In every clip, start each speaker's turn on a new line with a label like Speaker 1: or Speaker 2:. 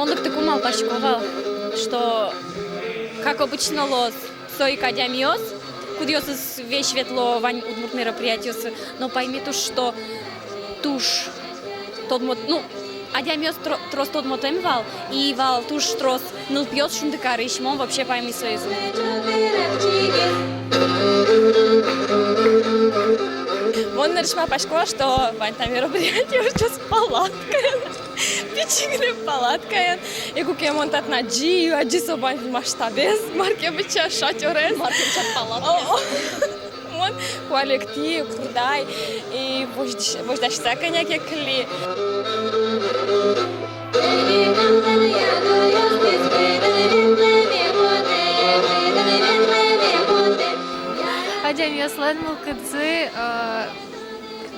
Speaker 1: Мондук так умал пашковал, что, как обычно, лос сой кадямиос, кудиос вещь светло вань удмурт мероприятиос, но пойми туш, что туш тот мод, ну, адямиос трос тот мотем вал, и вал туш трос ныл пьёс шундыкары, ищмон вообще пойми свою язык.
Speaker 2: Он решил пошкола, что вань там мероприятие сейчас палатка. Пичигре палатка. И куке монтат на джи, а джи собой в масштабе, марке бича шатёрес.
Speaker 1: Марке бича палатка.
Speaker 2: Он коллектив, курдай, и вождаш саканяк якли.
Speaker 3: Адямиослен мулкадзы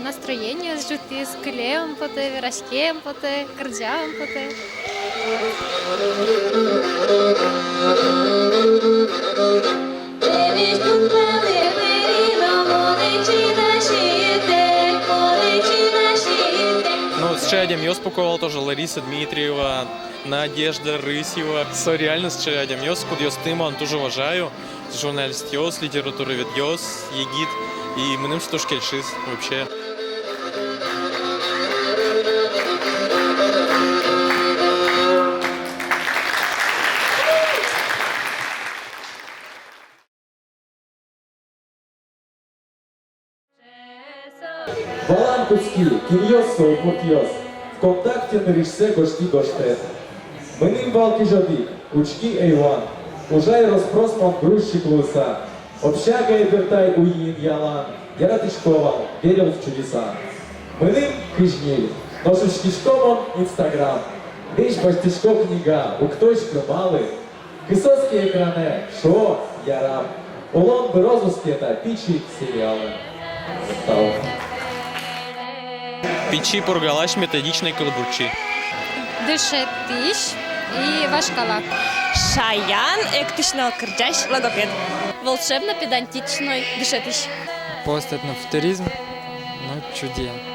Speaker 3: настроение жити с клеем поте, вирашкем поте, кырджам поте.
Speaker 4: Ну, с чадем я успокоил тоже Лариса Дмитриева, Надежда Рысьева. Все реально с чадем. Я скудьос тима, он тоже уважаю. Журналист йос, литература вид йос, егид. И мы что ж кельшис вообще.
Speaker 5: Баланкуськи, кіньйос соупутйос, вконтакті нарішсе гошті гоштет. Миним балки жодик, кучки ейван, ужай розпроспан грузчик луса, общага эвертай уин ялан, яратышкован, верил в чудеса. Миним кижнель, ношечкишкован инстаграм, десь баштишко книга, у ктось кромали, кисоски екране, шо ярам, улон би розускета, пічі серіали. Став.
Speaker 4: Печи поргалаш методичной колбурчи.
Speaker 3: Дышетиш и вашкала.
Speaker 2: Шаян, эктишнал кырджаш, логопед.
Speaker 1: Волшебно-педантичный дышетищ.
Speaker 6: Постэтнофутуризм, ну, чудес.